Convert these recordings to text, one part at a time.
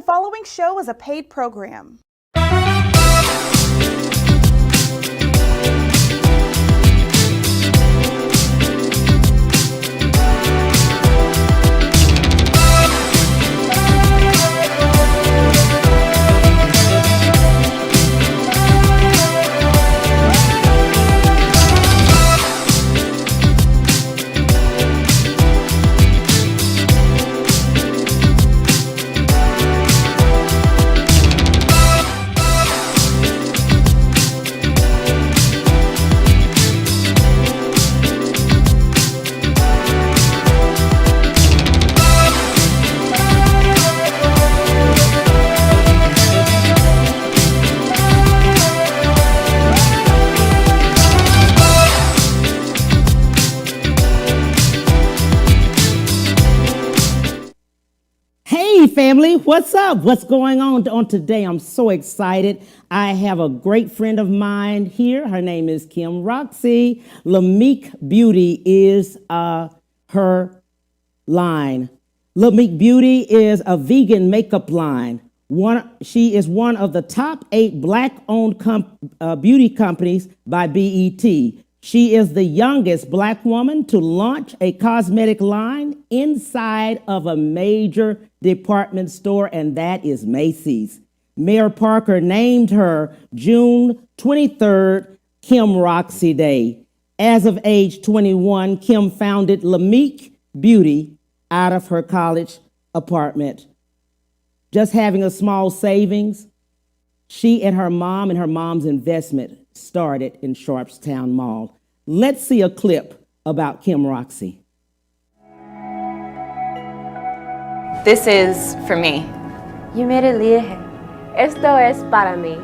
following show is a paid program. Family, what's up? What's going on today? I'm so excited. I have a great friend of mine here. Her name is Kim Roxie. Lamik Beauty is her line. Lamik Beauty is a vegan makeup line. She is one of the top 8 Black-owned beauty companies by BET. She is the youngest Black woman to launch a cosmetic line inside of a major department store, and that is Macy's. Mayor Parker named her June 23rd Kim Roxie Day. As of age 21, Kim founded Lamik Beauty out of her college apartment. Just having a small savings, she and her mom's investment started in Sharpstown Mall. Let's see a clip about Kim Roxie. This is for me. You made it elige. Esto es para mí.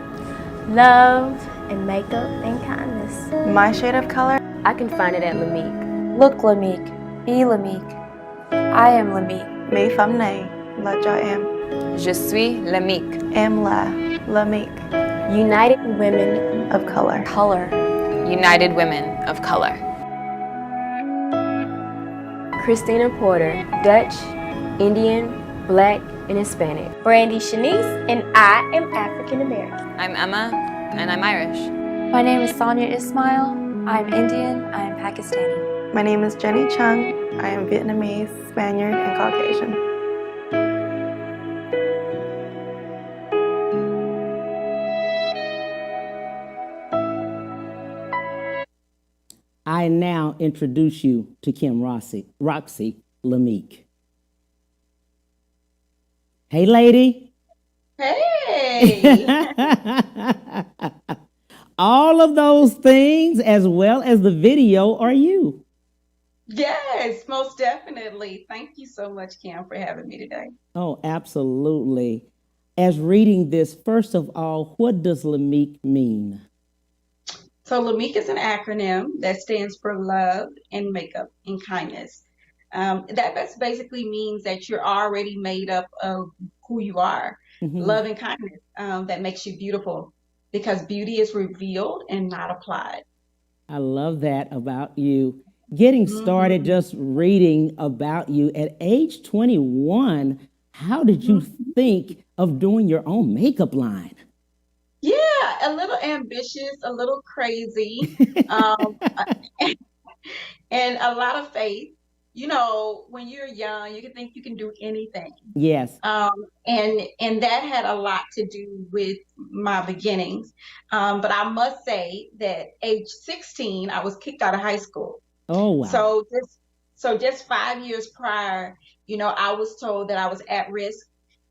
Love and makeup and kindness. My shade of color? I can find it at Lamik. Look Lamik. Be Lamik. I am Lamik. Mes femmes naît, là je am. Je suis Lamik. Am la Lamik. United Women of Color. United Women of Color. Christina Porter, Dutch, Indian, Black, and Hispanic. Brandy Shanice, and I am African American. I'm Emma, and I'm Irish. My name is Sonia Ismail. I'm Indian. I am Pakistani. My name is Jenny Chung. I am Vietnamese, Spaniard, and Caucasian. I now introduce you to Kim Roxie Lamik. Hey, lady. Hey. All of those things, as well as the video, are you. Yes, most definitely. Thank you so much, Kim, for having me today. Oh, absolutely. As reading this, first of all, what does Lamik mean? So Lamik is an acronym that stands for love and makeup and kindness. That basically means that you're already made up of who you are. Mm-hmm. Love and kindness, that makes you beautiful, because beauty is revealed and not applied. I love that about you. Getting started just reading about you at age 21, how did you think of doing your own makeup line? Yeah, a little ambitious, a little crazy, and a lot of faith. You know, when you're young, you can think you can do anything. Yes. And that had a lot to do with my beginnings. But I must say that age 16, I was kicked out of high school. Oh, wow. So just 5 years prior, you know, I was told that I was at risk,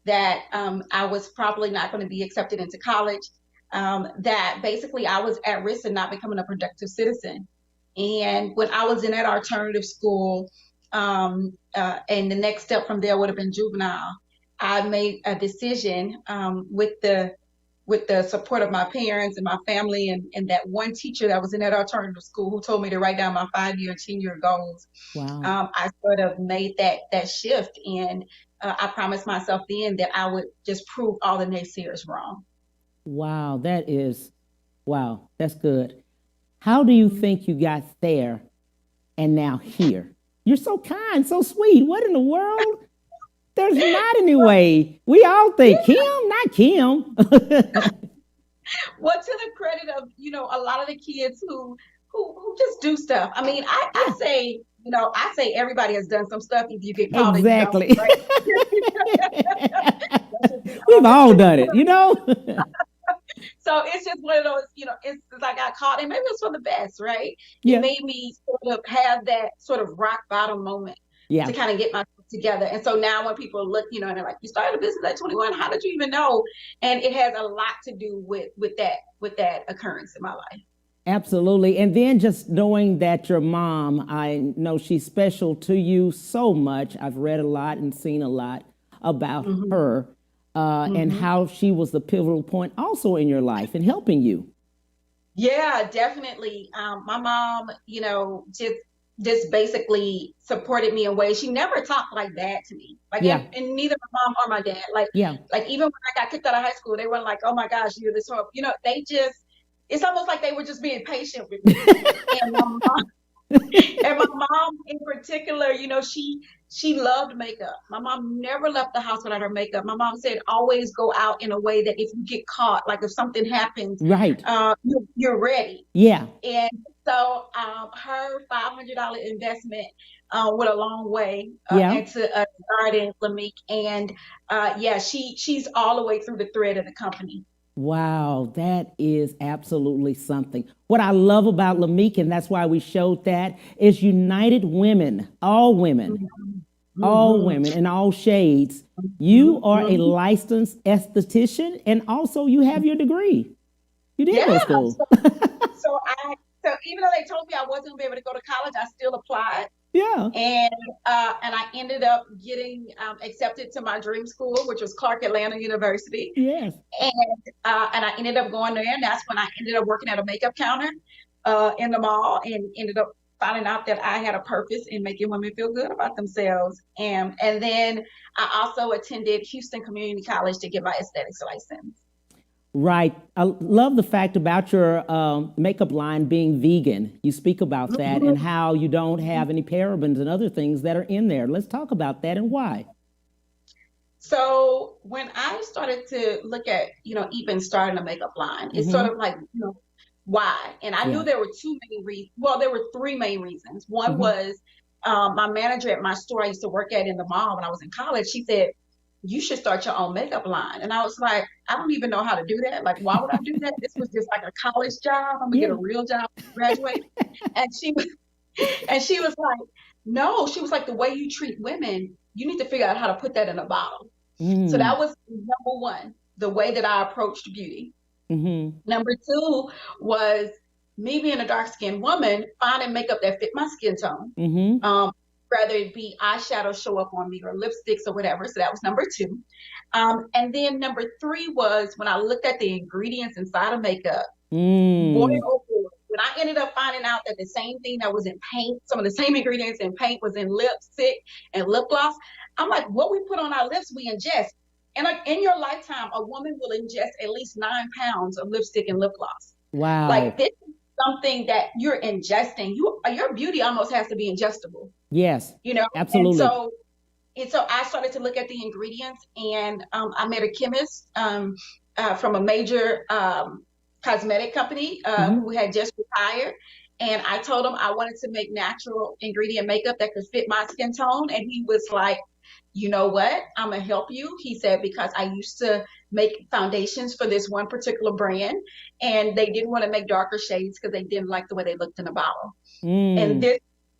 that I was probably not going to be accepted into college, that basically I was at risk of not becoming a productive citizen. And when I was in that alternative school, and the next step from there would have been juvenile, I made a decision with the support of my parents and my family, and that one teacher that was in that alternative school who told me to write down my 5-year and 10-year goals. Wow. I sort of made that shift, and I promised myself then that I would just prove all the naysayers wrong. Wow, that's good. How do you think you got there and now here? You're so kind, so sweet. What in the world? There's not any way. We all think Kim, not Kim. Well, to the credit of, a lot of the kids who just do stuff. I mean, I say, I say everybody has done some stuff if you get caught and you don't, Exactly. right? We've all done it, you know? So it's just one of those, instances I got caught, and maybe it's for the best, right? Yeah. It made me sort of have that sort of rock bottom moment Yeah. to kind of get myself together. And so now when people look, and they're like, you started a business at 21, how did you even know? And it has a lot to do with that occurrence in my life. Absolutely. And then just knowing that your mom, I know she's special to you so much. I've read a lot and seen a lot about her and how she was the pivotal point also in your life and helping you. Yeah, definitely. My mom, just basically supported me in ways. She never talked like that to me. Like, and neither my mom or my dad. Like even when I got kicked out of high school, they weren't like, "Oh my gosh, you're this horrible." They just, it's almost like they were just being patient with me. And my mom in particular, she loved makeup. My mom never left the house without her makeup. My mom said, always go out in a way that if you get caught, like if something happens, you're ready. Yeah. And so her $500 investment went a long way into starting Lamik. And she's all the way through the thread of the company. Wow, that is absolutely something. What I love about Lamik, and that's why we showed that, is united women, all women, all women in all shades. You are a licensed esthetician, and also you have your degree. You did go to school. So even though they told me I wasn't going to be able to go to college, I still applied. Yeah. And I ended up getting accepted to my dream school, which was Clark Atlanta University. Yes. And I ended up going there, and that's when I ended up working at a makeup counter in the mall, and ended up finding out that I had a purpose in making women feel good about themselves. And then I also attended Houston Community College to get my aesthetics license. Right. I love the fact about your makeup line being vegan. You speak about that and how you don't have any parabens and other things that are in there. Let's talk about that and why. So when I started to look at, even starting a makeup line, it's sort of like, why? And I knew there were two main reasons. Well, there were three main reasons. One was my manager at my store I used to work at in the mall when I was in college. She said, you should start your own makeup line. And I was like, I don't even know how to do that. Like, why would I do that? This was just like a college job. I'm gonna get a real job when I graduate. And she was like, no, she was like, the way you treat women, you need to figure out how to put that in a bottle. So that was number one, the way that I approached beauty. Number two was me being a dark-skinned woman, finding makeup that fit my skin tone. Rather it be eyeshadow show up on me or lipsticks or whatever. So that was number two. And then number three was when I looked at the ingredients inside of makeup. Boy, oh boy, when I ended up finding out that the same thing that was in paint, some of the same ingredients in paint was in lipstick and lip gloss, I'm like, what we put on our lips, we ingest. And like in your lifetime, a woman will ingest at least 9 pounds of lipstick and lip gloss. Wow. Like this is something that you're ingesting. Your beauty almost has to be ingestible. Yes. Absolutely. And so I started to look at the ingredients, and I met a chemist from a major cosmetic company who had just retired. And I told him I wanted to make natural ingredient makeup that could fit my skin tone. And he was like, you know what? I'm going to help you. He said, because I used to make foundations for this one particular brand, and they didn't want to make darker shades because they didn't like the way they looked in a bottle.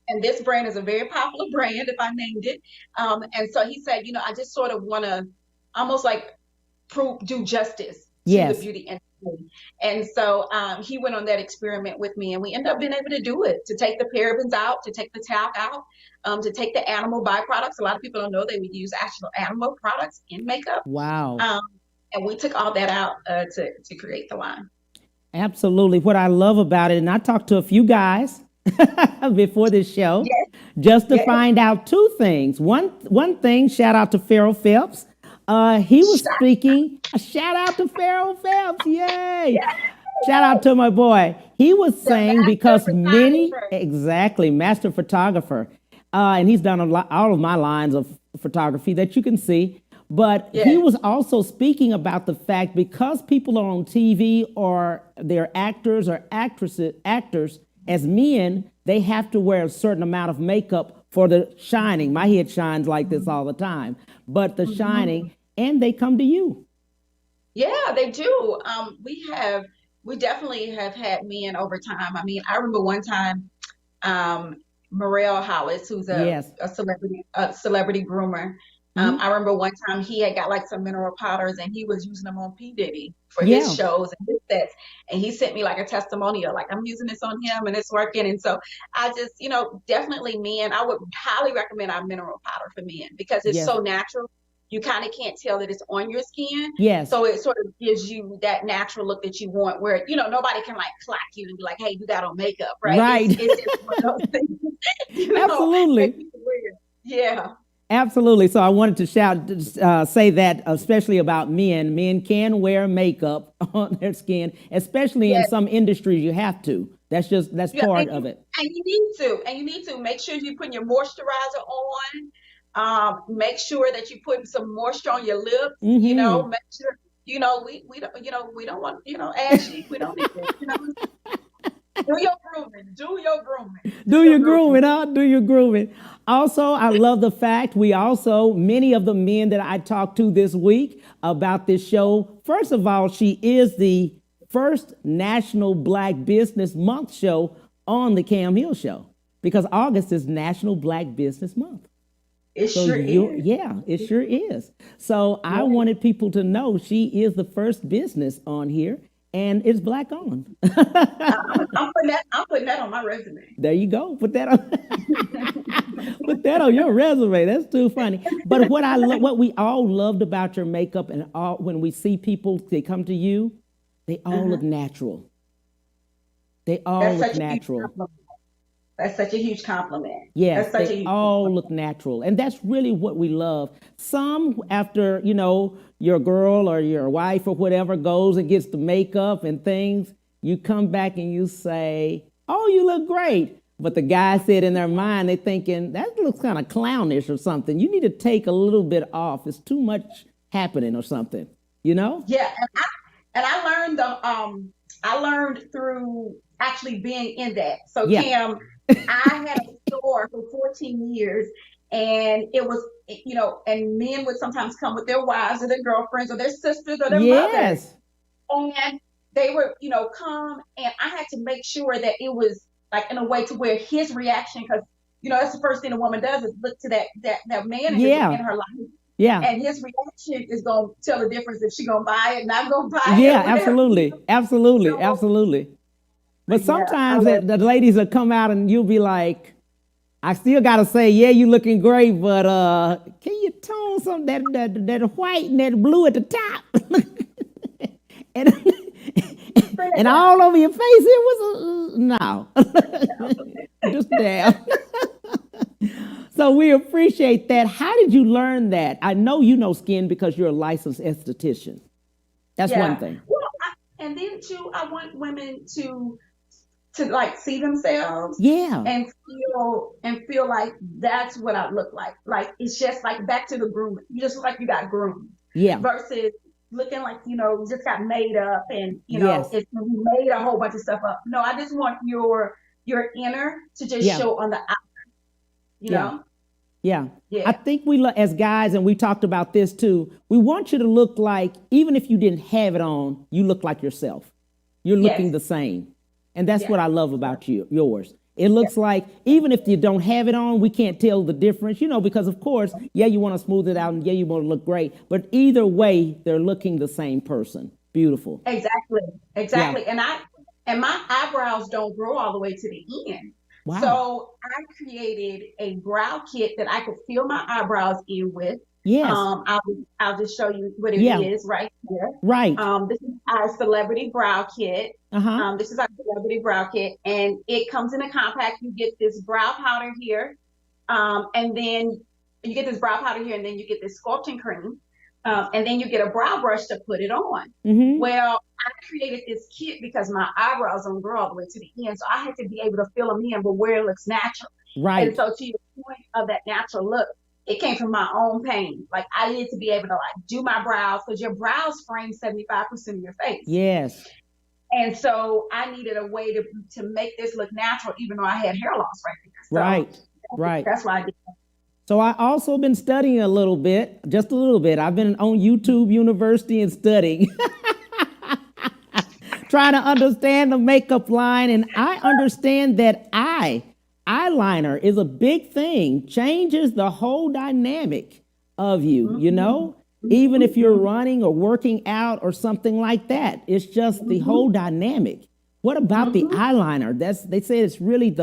And this brand is a very popular brand, if I named it. And so he said, I just sort of want to almost like do justice to the beauty industry. And so he went on that experiment with me, and we ended up being able to do it, to take the parabens out, to take the talc out, to take the animal byproducts. A lot of people don't know they would use actual animal products in makeup. Wow. And we took all that out to create the line. Absolutely. What I love about it, and I talked to a few guys before this show, just to find out two things. One thing, shout out to Farrell Phelps. He was speaking. Shout out to Farrell Phelps. Yay. Shout out to my boy. He was saying because master photographer. And he's done all of my lines of photography that you can see. But Yeah. he was also speaking about the fact because people are on TV or they're actors or actors as men, they have to wear a certain amount of makeup for the shining. My head shines like this all the time, but the shining, and they come to you. Yeah, they do. We definitely have had men over time. I mean, I remember one time, Morel Hollis, who's Yes. a celebrity groomer. I remember one time he had got like some mineral powders and he was using them on P. Diddy for Yeah. his shows and his sets. And he sent me like a testimonial, like I'm using this on him and it's working. And so I just, definitely men, I would highly recommend our mineral powder for men because it's Yes. so natural. You kind of can't tell that it's on your skin. Yes. So it sort of gives you that natural look that you want where, nobody can like clock you and be like, hey, you got on makeup, right? Right. It's just one of those things, Absolutely. that you can wear. Yeah. Absolutely. So I wanted to say that, especially about men. Men can wear makeup on their skin, especially in some industries. You have to. That's part of it. And you need to make sure you're putting your moisturizer on. Make sure that you're putting some moisture on your lips. Mm-hmm. Make sure. We don't want ashy. We don't need it. Do your grooming. Do your grooming. Do your grooming, huh? Do your grooming. Also, I love the fact many of the men that I talked to this week about this show, first of all, she is the first National Black Business Month show on the Cam Hill Show because August is National Black Business Month. It sure is. Yeah, it sure is. So I wanted people to know she is the first business on here. And it's Black owned. I'm putting that on my resume. There you go. Put that on your resume. That's too funny. But what we all loved about your makeup and when we see people, they come to you, they all look natural. They all look natural. That's such a huge compliment. Yes, they all look natural. And that's really what we love. Some, after, your girl or your wife or whatever goes and gets the makeup and things, you come back and you say, oh, you look great. But the guy said in their mind, they're thinking, that looks kind of clownish or something. You need to take a little bit off. It's too much happening or something, Yeah, and I learned through actually being in that. So Yeah. Kim, I had a store for 14 years and it was, and men would sometimes come with their wives or their girlfriends or their sisters or their mothers. And they would, come and I had to make sure that it was like in a way to where his reaction, because, that's the first thing a woman does is look to that man in her life. Yeah. And his reaction is going to tell the difference if she's going to buy it, not going to buy it. Yeah, absolutely. Absolutely. But sometimes the ladies will come out and you'll be like, I still got to say, yeah, you looking great, but can you tone some that white and that blue at the top? and all over your face, it was no. Just down. So we appreciate that. How did you learn that? I know you know skin because you're a licensed esthetician. That's one thing. Well, and then too, I want women to like see themselves, and feel like that's what I look like. Like it's just like back to the grooming. You just look like you got groomed, versus looking like you just got made up and it's you made a whole bunch of stuff up. No, I just want your inner to just show on the outer. Yeah. I think we as guys, and we talked about this too. We want you to look like, even if you didn't have it on, you look like yourself. You're looking the same. And that's what I love about yours. It looks like, even if you don't have it on, we can't tell the difference, because of course, you want to smooth it out and you want to look great. But either way, they're looking the same person. Beautiful. Exactly. Yeah. And my eyebrows don't grow all the way to the end. Wow. So I created a brow kit that I could fill my eyebrows in with. Yes. I'll just show you what it is right here. Right. This is our celebrity brow kit. This is our celebrity brow kit, and it comes in a compact. You get this brow powder here, and then you get this brow powder here, and then you get this sculpting cream, and then you get a brow brush to put it on. Mm-hmm. Well, I created this kit because my eyebrows don't grow all the way to the end, so I had to be able to fill them in, but where it looks natural. Right. And so to your point of that natural look, it came from my own pain. Like I needed to be able to like do my brows because your brows frame 75% of your face. Yes. And so I needed a way to make this look natural, even though I had hair loss right there. So Right. That's why I did that. So I also been studying a little bit, just a little bit. I've been on YouTube University and studying, trying to understand the makeup line. And I understand that eyeliner is a big thing, changes the whole dynamic of you, you know, even if you're running or working out or something like that. It's just the whole dynamic. What about the eyeliner? They say it's really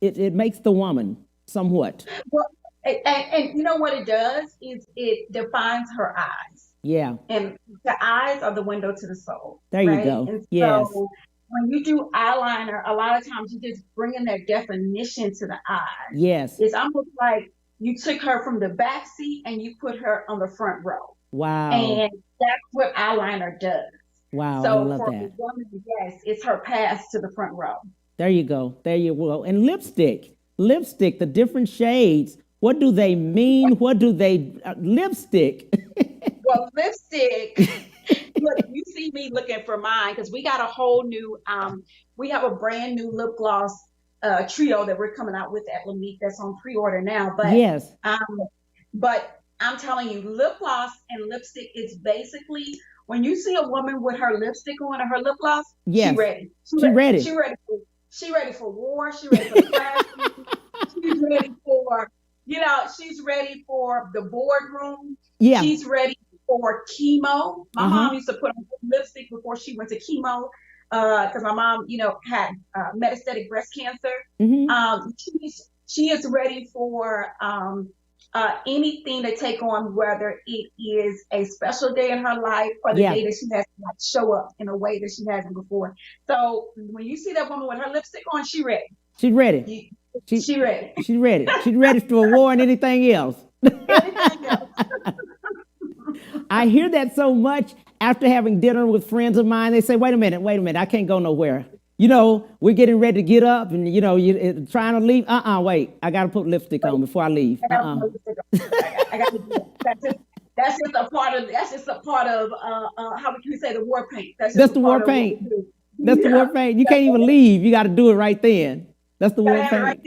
it makes the woman somewhat. Well, and you know what it does is it defines her eyes. Yeah. And the eyes are the window to the soul. There right? you go. And Yes. so when you do eyeliner, a lot of times you just bring in that definition to the eyes. Yes. It's almost like you took her from the back seat and you put her on the front row. Wow. And that's what eyeliner does. Wow. So I love for that. a woman, yes, it's her pass to the front row. There you go. There you go. And lipstick, the different shades. What do they mean? What do they, lipstick? Well, lipstick, look, you see me looking for mine because we got a whole new, we have a brand new lip gloss trio that we're coming out with at Lamik that's on pre-order now. But Yes. But I'm telling you, lip gloss and lipstick is basically when you see a woman with her lipstick on or her lip gloss, Yes. she ready. She ready for war. She ready for the classroom. She's ready for, she's ready for the boardroom. Yeah. She's ready for chemo. My mom used to put on lipstick before she went to chemo because my mom, had metastatic breast cancer. She is ready for anything to take on, whether it is a special day in her life or the day that she has to like show up in a way that she hasn't before. So when you see that woman with her lipstick on, she ready. She's ready. She ready. She's ready. She's ready for war and anything else. I hear that so much after having dinner with friends of mine. They say, wait a minute, I can't go nowhere. We're getting ready to get up and, you're trying to leave. Wait, I got to put lipstick on before I leave. I got to do that. That's just a part of how would you say the war paint. That's the war paint. That's the war paint. You can't even leave. You got to do it right then. That's the war paint. Right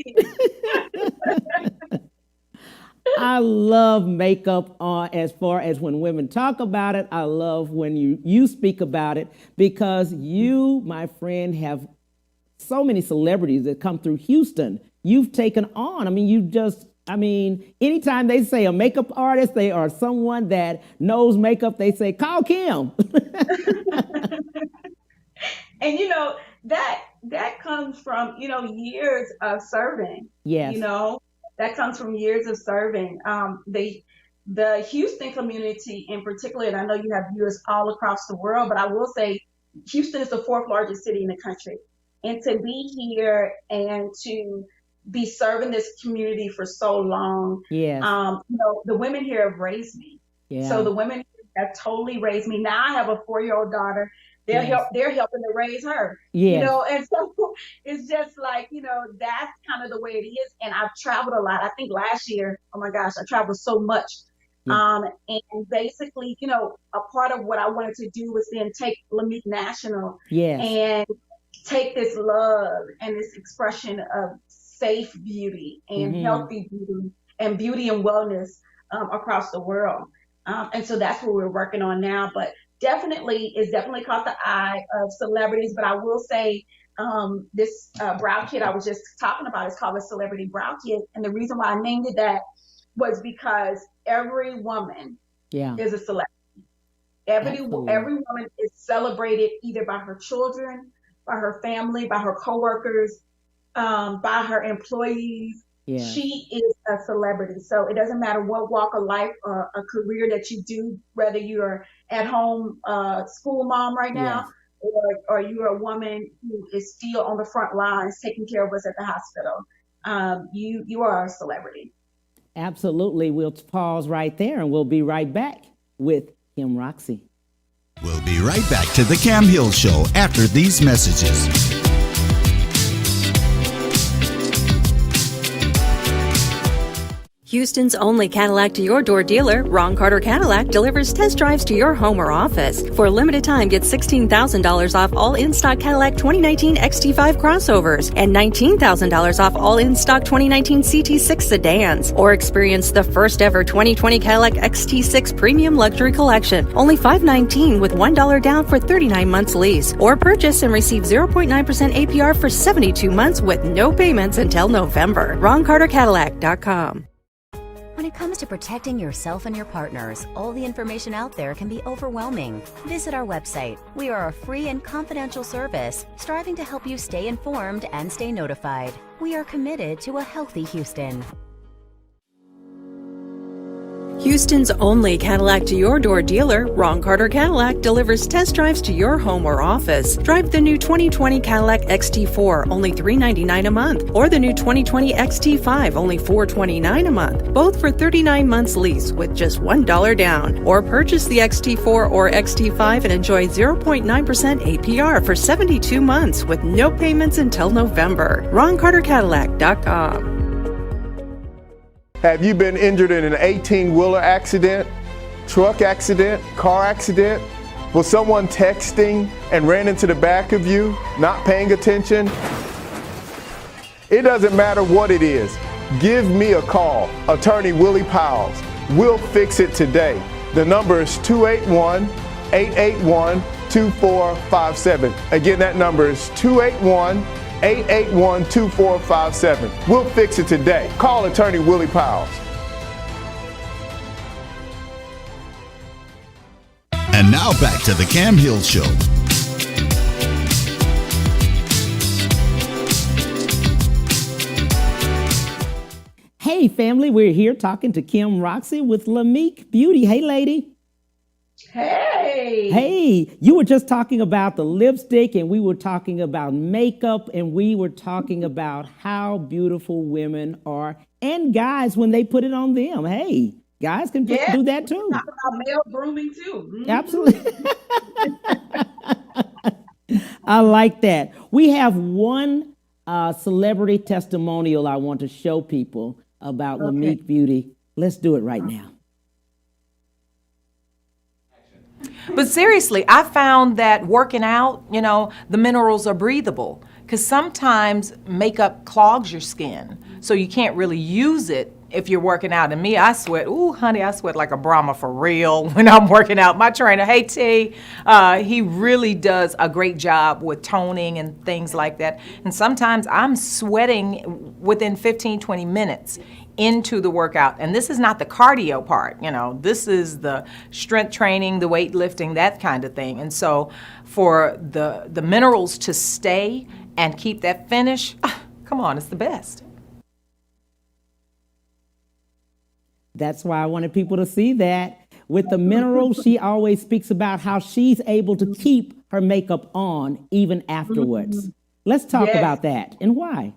I love makeup as far as when women talk about it. I love when you speak about it because you, my friend, have so many celebrities that come through Houston. You've taken on. Anytime they say a makeup artist, they are someone that knows makeup, they say, call Kim. And that comes from, years of serving. Yes. That comes from years of serving. The Houston community in particular, and I know you have viewers all across the world, but I will say Houston is the 4th largest city in the country. And to be here and to be serving this community for so long, yes. The women here have raised me. Yeah. So the women have totally raised me. Now I have a 4-year-old daughter. They're helping to raise her. Yes. And so it's just like, that's kind of the way it is. And I've traveled a lot. I think last year, oh my gosh, I traveled so much. Yeah. And basically, a part of what I wanted to do was then take Lamik National and take this love and this expression of safe beauty and healthy beauty and wellness across the world. And so that's what we're working on now. But it's definitely caught the eye of celebrities. But I will say this brow kit I was just talking about is called a celebrity brow kit. And the reason why I named it that was because every woman is a celebrity. Every woman is celebrated either by her children, by her family, by her coworkers, by her employees. Yeah. She is a celebrity. So it doesn't matter what walk of life or a career that you do, whether you're at home school mom right now, or you're a woman who is still on the front lines taking care of us at the hospital. You are a celebrity. Absolutely. We'll pause right there and we'll be right back with Kim Roxie. We'll be right back to the Cam Hill Show after these messages. Houston's only Cadillac to your door dealer, Ron Carter Cadillac, delivers test drives to your home or office. For a limited time, get $16,000 off all in-stock Cadillac 2019 XT5 crossovers and $19,000 off all in-stock 2019 CT6 sedans. Or experience the first ever 2020 Cadillac XT6 Premium Luxury Collection. Only $519 with $1 down for 39 months lease. Or purchase and receive 0.9% APR for 72 months with no payments until November. RonCarterCadillac.com. When it comes to protecting yourself and your partners, all the information out there can be overwhelming. Visit our website. We are a free and confidential service striving to help you stay informed and stay notified. We are committed to a healthy Houston. Houston's only Cadillac to your door dealer, Ron Carter Cadillac, delivers test drives to your home or office. Drive the new 2020 Cadillac XT4, only $399 a month, or the new 2020 XT5, only $429 a month, both for 39 months lease with just $1 down. Or purchase the XT4 or XT5 and enjoy 0.9% APR for 72 months with no payments until November. RonCarterCadillac.com. Have you been injured in an 18-wheeler accident, truck accident, car accident? Was someone texting and ran into the back of you, not paying attention? It doesn't matter what it is. Give me a call, Attorney Willie Powles. We'll fix it today. The number is 281-881-2457. Again, that number is 281-881-2457. We'll fix it today. Call Attorney Willie Powles. And now back to the Cam Hill Show. Hey, family, we're here talking to Kim Roxie with Lamik Beauty. Hey, lady. Hey. Hey, you were just talking about the lipstick, and we were talking about makeup, and we were talking about how beautiful women are, and guys when they put it on them. Hey, guys can do that too. Talk about male grooming too. Mm-hmm. Absolutely. I like that. We have one celebrity testimonial I want to show people about Lamik Beauty. Let's do it right now. But seriously, I found that working out, the minerals are breathable, because sometimes makeup clogs your skin, so you can't really use it if you're working out. And me, I sweat. Ooh, honey, I sweat like a Brahma for real when I'm working out. My trainer, hey T, he really does a great job with toning and things like that. And sometimes I'm sweating within 15, 20 minutes into the workout. And this is not the cardio part, this is the strength training, the weightlifting, that kind of thing. And so for the minerals to stay and keep that finish, come on, it's the best. That's why I wanted people to see that. With the minerals, she always speaks about how she's able to keep her makeup on even afterwards. Let's talk about that and why.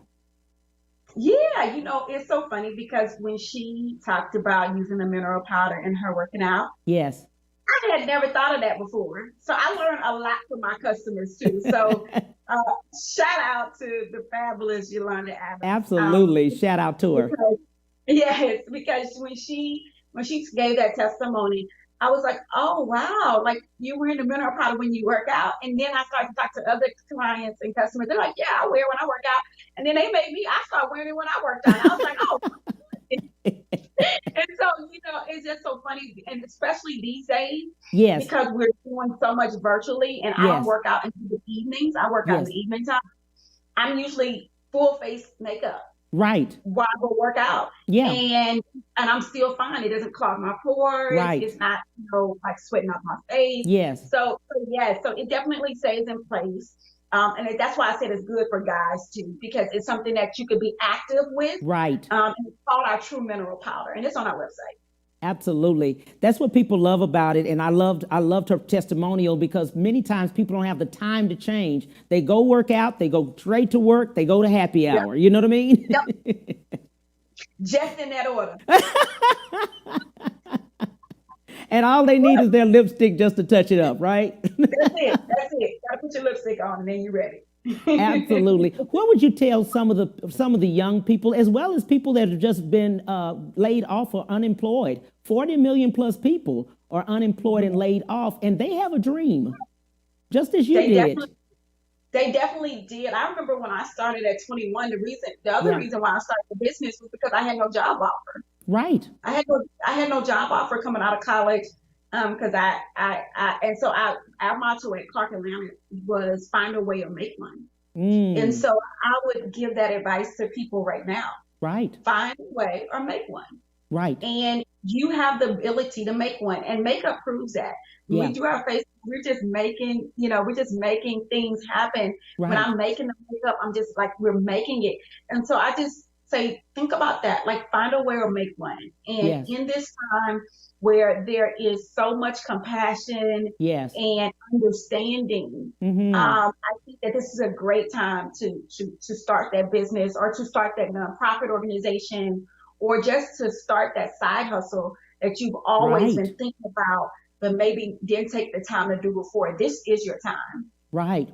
Yeah, it's so funny because when she talked about using the mineral powder in her working out, yes, I had never thought of that before. So I learned a lot from my customers too. So shout out to the fabulous Yolanda Adams. Absolutely, shout out to her. Because when she gave that testimony, I was like, oh wow, like you wearing the mineral powder when you work out. And then I started to talk to other clients and customers. They're like, yeah, I wear it when I work out. And then I started wearing it when I worked out. I was like, oh. And so, it's just so funny. And especially these days, because we're doing so much virtually and I don't work out until the evenings. I work out in the evening time. I'm usually full face makeup. Right. While I go work out. Yeah. And I'm still fine. It doesn't clog my pores. Right. It's not, like sweating off my face. Yes. So it definitely stays in place. And that's why I said it's good for guys too, because it's something that you could be active with. Right. And it's called our True Mineral Powder, and it's on our website. Absolutely. That's what people love about it. And I loved her testimonial because many times people don't have the time to change. They go work out, they go straight to work, they go to happy hour. You know what I mean? Yep. Just in that order. And all they need is their lipstick just to touch it up, right? That's it. Gotta put your lipstick on and then you're ready. Absolutely. What would you tell some of the young people, as well as people that have just been laid off or unemployed? 40 million plus people are unemployed and laid off, and they have a dream, just as you They did. They definitely did. I remember when I started at 21, the other reason why I started the business was because I had no job offer. Right. I had no job offer coming out of college. Because our motto at Clark Atlanta was find a way or make money. And so I would give that advice to people right now. Right. Find a way or make one. Right. And you have the ability to make one, and makeup proves that. When we do our face, we're just making things happen. Right. When I'm making the makeup, I'm just like, we're making it. And so I just say, think about that, like find a way or make one. And in this time where there is so much compassion and understanding, I think that this is a great time to start that business, or to start that nonprofit organization, or just to start that side hustle that you've always been thinking about, but maybe didn't take the time to do before. This is your time. Right.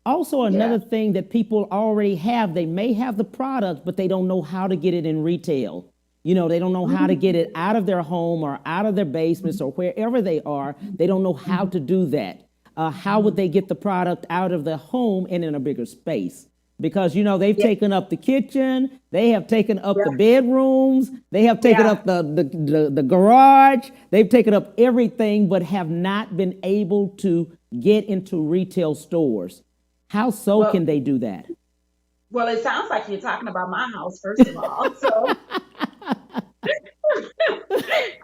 Also, another thing that people already have, they may have the product, but they don't know how to get it in retail. You know, they don't know how to get it out of their home or out of their basements or wherever they are. They don't know how to do that. How would they get the product out of the home and in a bigger space? Because, you know, they've taken up the kitchen, they have taken up the bedrooms, they have taken up the garage, they've taken up everything, but have not been able to get into retail stores. How can they do that? Well, it sounds like you're talking about my house, first of all. So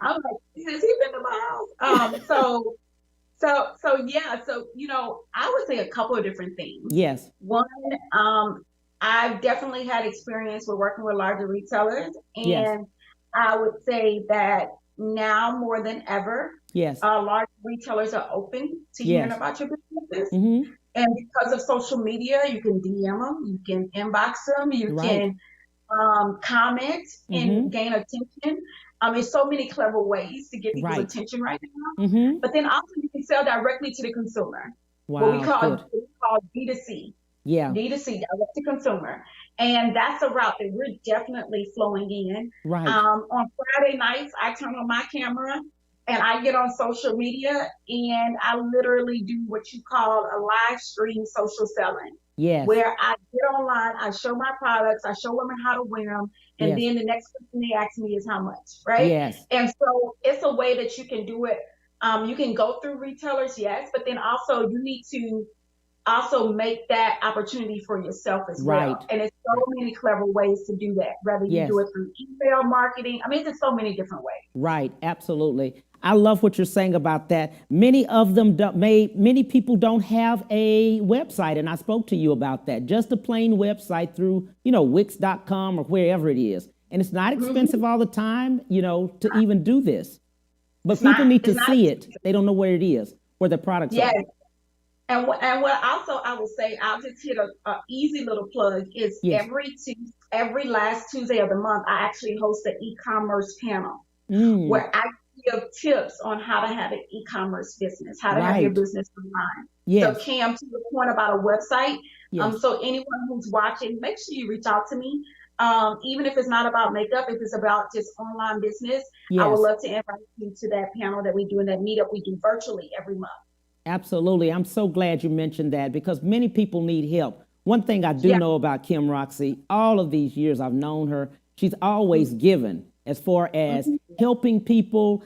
I'm like, has he been to my house? So you know, I would say a couple of different things. Yes. One, I've definitely had experience with working with larger retailers, and I would say that now more than ever, large retailers are open to hearing about your businesses. And because of social media, you can DM them, you can inbox them, you can comment and gain attention. There's so many clever ways to get people's attention right now. But then also you can sell directly to the consumer. What we call D2C. D2C, direct to consumer. And that's a route that we're definitely flowing in. On Friday nights, I turn on my camera and I get on social media, and I literally do what you call a live stream social selling. Where I get online, I show my products, I show women how to wear them, and then the next question they ask me is how much, right? And so it's a way that you can do it. You can go through retailers, but then also you need to also make that opportunity for yourself as well. And there's so many clever ways to do that, whether you do it through email marketing. I mean, there's so many different ways. Right, absolutely. I love what you're saying about that. Many people don't have a website, and I spoke to you about that. Just a plain website through, Wix.com or wherever it is. And it's not expensive all the time, to even do this. But people need to see it. They don't know where it is, where the products are. And what also I will say, I'll just hit a easy little plug, is every last Tuesday of the month, I actually host an e-commerce panel where I give tips on how to have an e-commerce business, how to have your business online. So Cam, to the point about a website, so anyone who's watching, make sure you reach out to me. Even if it's not about makeup, if it's about just online business, I would love to invite you to that panel that we do, and that meetup we do virtually every month. Absolutely. I'm so glad you mentioned that, because many people need help. One thing I do know about Kim Roxie, all of these years I've known her, she's always given as far as helping people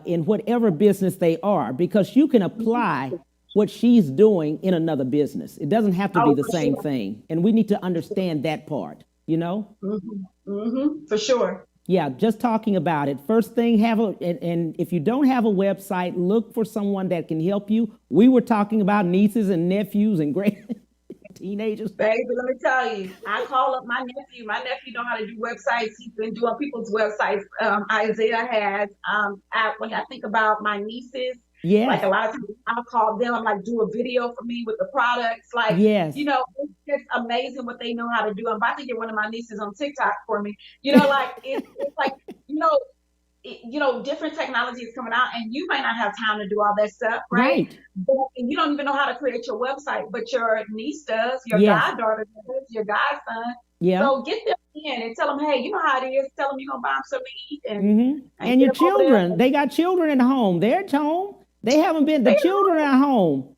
in whatever business they are, because you can apply what she's doing in another business. It doesn't have to be the same thing. And we need to understand that part, For sure. Yeah, just talking about it. First thing, and if you don't have a website, look for someone that can help you. We were talking about nieces and nephews and great teenagers. Baby, let me tell you, I call up my nephew. My nephew know how to do websites. He's been doing people's websites. Isaiah has. When I think about my nieces, like a lot of times I'll call them, I'm like, do a video for me with the products. Like, it's just amazing what they know how to do. I'm about to get one of my nieces on TikTok for me. It's like, different technology is coming out, and you might not have time to do all that stuff, right? Right. But and you don't even know how to create your website, but your niece does, your Yes. goddaughter does, your godson. Yeah. So get them in and tell them, hey, you know how it is. Tell them you're gonna buy them something to eat, And your get them over there. children, they got children at home. They're at home. They haven't been, the children are at home.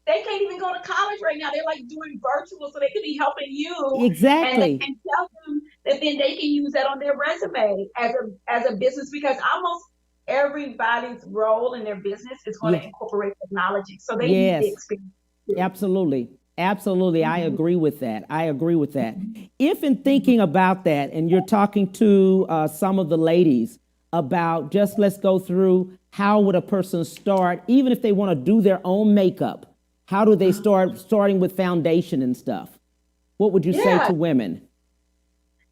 They can't even go to college right now. They're like doing virtual, so they could be helping you. Exactly. And tell them that then they can use that on their resume as a business, because almost everybody's role in their business is going to incorporate technology. So they need the experience. Absolutely. Absolutely. I agree with that. I agree with that. If in thinking about that, and you're talking to some of the ladies about just let's go through how would a person start, even if they want to do their own makeup, how do they starting with foundation and stuff? What would you say to women?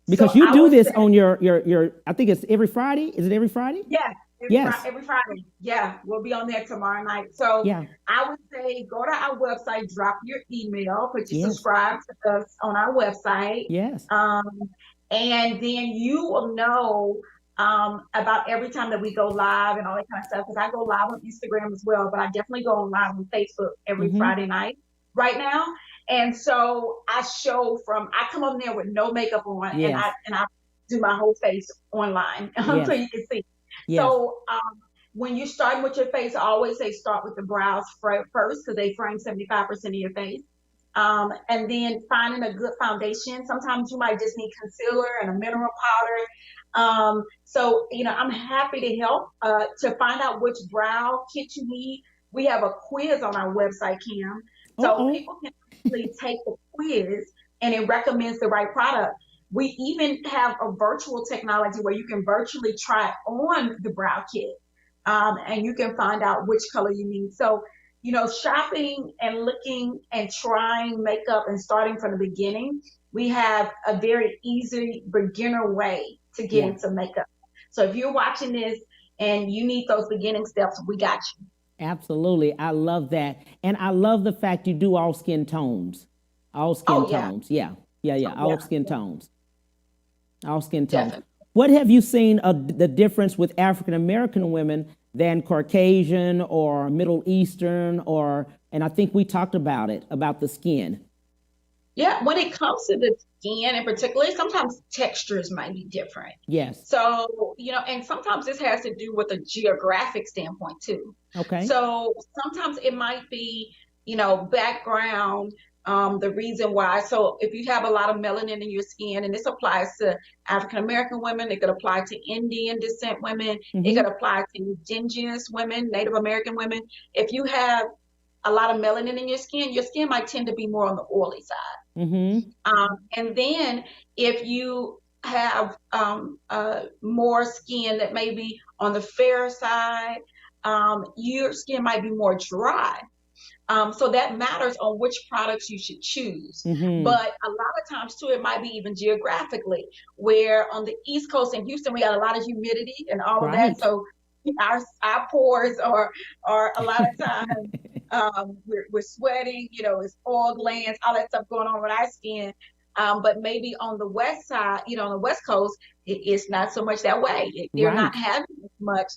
Because you do this on your, I think it's every Friday. Is it every Friday? Yeah. Every Friday. Yeah. We'll be on there tomorrow night. So I would say go to our website, drop your email, put you subscribe to us on our website. Yes. And then you will know about every time that we go live and all that kind of stuff. Because I go live on Instagram as well, but I definitely go on live on Facebook every Friday night right now. And so I come on there with no makeup on, and I do my whole face online so you can see. Yes. So when you're starting with your face, I always say start with the brows first, because they frame 75% of your face. And then finding a good foundation. Sometimes you might just need concealer and a mineral powder. So, I'm happy to help to find out which brow kit you need. We have a quiz on our website, Kim. So people can actually take the quiz, and it recommends the right product. We even have a virtual technology where you can virtually try on the brow kit, and you can find out which color you need. So, shopping and looking and trying makeup and starting from the beginning, we have a very easy beginner way to get into makeup. So if you're watching this and you need those beginning steps, we got you. Absolutely. I love that. And I love the fact you do all skin tones. All skin tones. Yeah. All skin tones. All skin tones. Definitely. What have you seen the difference with African American women than Caucasian or Middle Eastern and I think we talked about it, about the skin. Yeah, when it comes to the skin in particular, sometimes textures might be different. Yes. So, and sometimes this has to do with a geographic standpoint too. Okay. So sometimes it might be, background, the reason why. So if you have a lot of melanin in your skin, and this applies to African American women, it could apply to Indian descent women, it could apply to indigenous women, Native American women. If you have a lot of melanin in your skin might tend to be more on the oily side. And then if you have more skin that may be on the fair side, your skin might be more dry. So that matters on which products you should choose. But a lot of times too, it might be even geographically, where on the East Coast in Houston, we got a lot of humidity and all of that. So our pores are a lot of times, we're sweating, it's oil glands, all that stuff going on with our skin. But maybe on the West side, on the West Coast, it's not so much that way. They're not having as much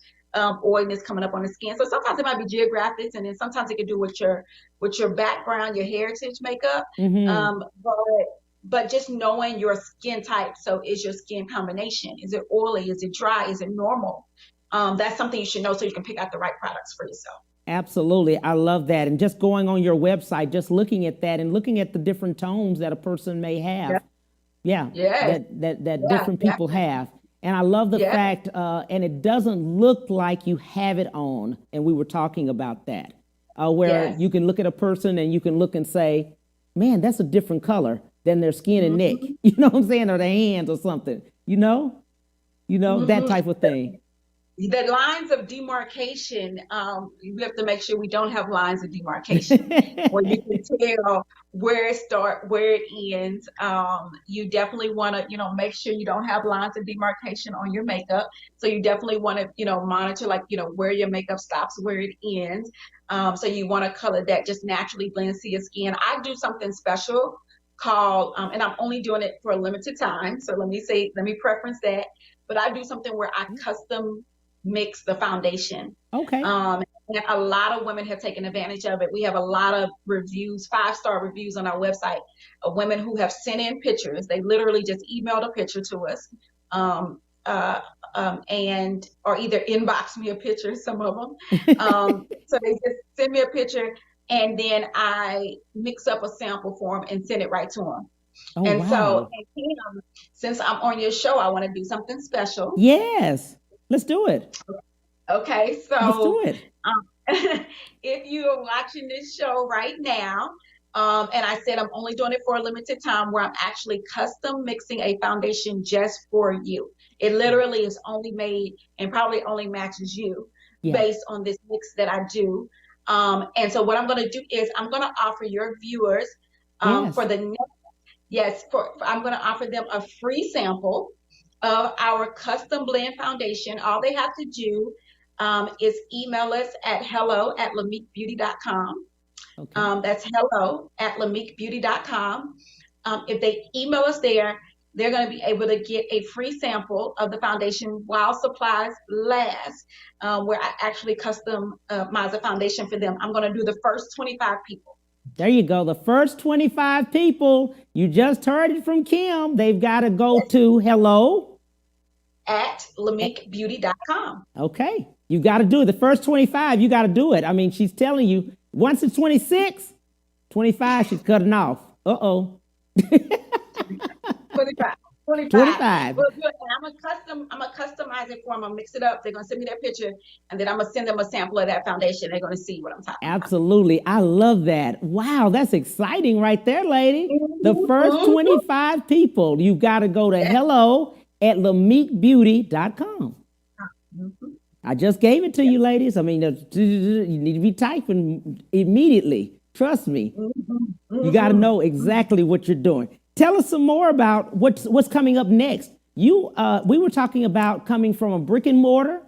oiliness coming up on the skin. So sometimes it might be geographic, and then sometimes it can do with your background, your heritage makeup. But just knowing your skin type. So is your skin combination? Is it oily? Is it dry? Is it normal? That's something you should know so you can pick out the right products for yourself. Absolutely. I love that. And just going on your website, just looking at that and looking at the different tones that a person may have. That different people have. And I love the fact, and it doesn't look like you have it on. And we were talking about that, where you can look at a person and you can look and say, man, that's a different color than their skin and neck. You know what I'm saying? Or their hands or something, that type of thing. The lines of demarcation, we have to make sure we don't have lines of demarcation where you can tell where it starts, where it ends. You definitely want to, make sure you don't have lines of demarcation on your makeup. So you definitely want to, monitor where your makeup stops, where it ends. So you want to color that just naturally blends to your skin. I do something special called, and I'm only doing it for a limited time. So let me preference that. But I do something where I custom mix the foundation. Okay. And a lot of women have taken advantage of it. We have a lot of reviews, 5-star reviews on our website of women who have sent in pictures. They literally just emailed a picture to us, and or either inbox me a picture, some of them. So they just send me a picture, and then I mix up a sample for them and send it right to them. Oh, and wow. so, since I'm on your show, I want to do something special. Yes, let's do it. Okay, so let's do it. If you are watching this show right now, and I said I'm only doing it for a limited time, where I'm actually custom mixing a foundation just for you. It literally is only made and probably only matches you based on this mix that I do. And so what I'm going to do is I'm going to offer your viewers for the next, I'm going to offer them a free sample of our custom blend foundation. All they have to do is email us at hello@lamikbeauty.com. Okay. That's hello@lamikbeauty.com. If they email us there, they're going to be able to get a free sample of the foundation while supplies last, where I actually customize a foundation for them. I'm going to do the first 25 people. There you go. The first 25 people, you just heard it from Kim. They've got to go to hello@lamikbeauty.com. Okay. You got to do it. The first 25, you got to do it. I mean, she's telling you, once it's 26, 25, she's cutting off. Uh-oh. 25. Well, good. And I'm gonna customize it for them. I'm gonna mix it up. They're gonna send me their picture, and then I'm gonna send them a sample of that foundation. They're gonna see what I'm talking about. Absolutely. I love that. Wow, that's exciting right there, lady. The first 25 people, you got to go to hello@lamikbeauty.com. I just gave it to you, ladies. I mean, you need to be typing immediately. Trust me. You got to know exactly what you're doing. Tell us some more about what's coming up next. We were talking about coming from a brick and mortar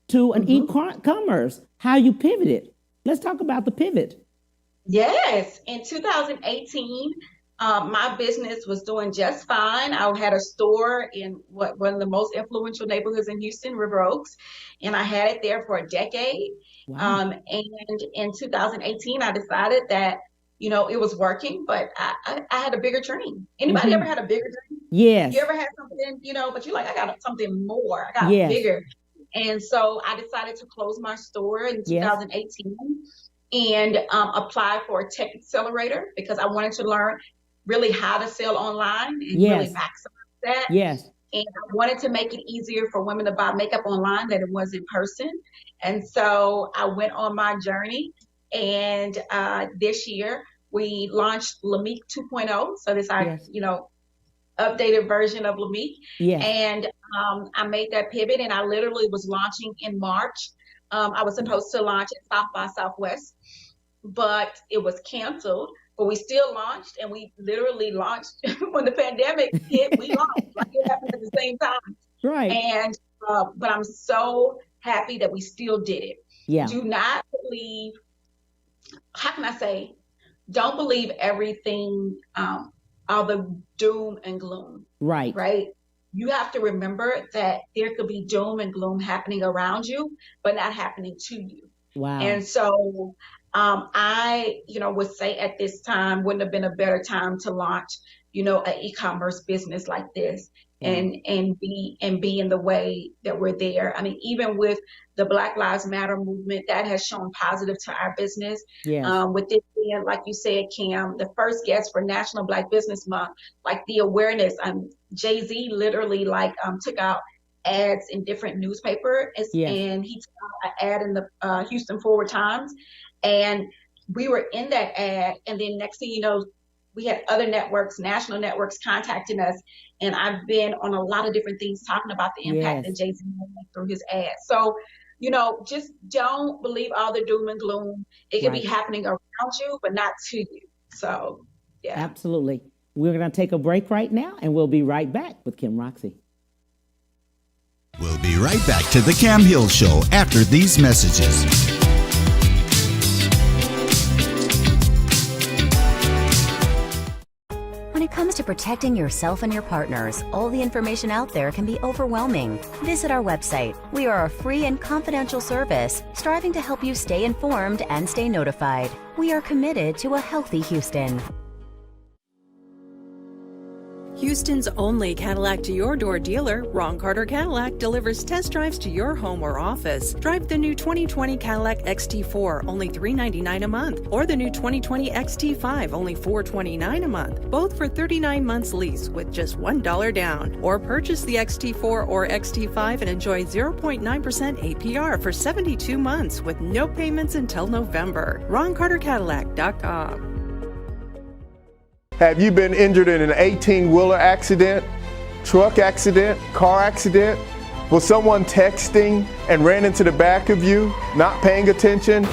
to an e-commerce, how you pivoted. Let's talk about the pivot. Yes. In 2018, my business was doing just fine. I had a store in one of the most influential neighborhoods in Houston, River Oaks, and I had it there for a decade. Wow. And in 2018, I decided that, it was working, but I had a bigger dream. Anybody ever had a bigger dream? Yes. You ever had something, but you're like, I got something more. I got bigger. And so I decided to close my store in 2018 and apply for a tech accelerator because I wanted to learn really how to sell online and really maximize that. Yes. And I wanted to make it easier for women to buy makeup online than it was in person. And so I went on my journey. And this year we launched Lamik 2.0. So this updated version of Lamik. And I made that pivot, and I literally was launching in March. I was supposed to launch at South by Southwest, but it was canceled. But we still launched, and we literally launched when the pandemic hit. We launched, like it happened at the same time. Right. And but I'm so happy that we still did it. Yeah. Do not believe. How can I say? Don't believe everything. All the doom and gloom. Right. Right. You have to remember that there could be doom and gloom happening around you, but not happening to you. Wow. And so I, would say at this time wouldn't have been a better time to launch, an e-commerce business like this and be in the way that we're there. I mean, even with the Black Lives Matter movement, that has shown positive to our business. Yeah. With this being, like you said, Kim, the first guest for National Black Business Month, like the awareness, Jay-Z literally took out ads in different newspapers, and he took out an ad in the Houston Forward Times, and we were in that ad, and then next thing you know, we had other networks, national networks contacting us, and I've been on a lot of different things talking about the impact that Jay-Z made through his ads. So, just don't believe all the doom and gloom. It could be happening around you, but not to you. So, yeah. Absolutely. We're going to take a break right now, and we'll be right back with Kim Roxie. We'll be right back to the Cam Hill Show after these messages. When it comes comes to protecting yourself and your partners, all the information out there can be overwhelming. Visit our website. We are a free and confidential service striving to help you stay informed and stay notified. We are committed to a healthy Houston. Houston's only Cadillac to your door dealer, Ron Carter Cadillac, delivers test drives to your home or office. Drive the new 2020 Cadillac XT4, only $399 a month, or the new 2020 XT5, only $429 a month, both for 39 months lease with just $1 down. Or purchase the XT4 or XT5 and enjoy 0.9% APR for 72 months with no payments until November. RonCarterCadillac.com. Have you been injured in an 18-wheeler accident, truck accident, car accident? Was someone texting and ran into the back of you, not paying attention?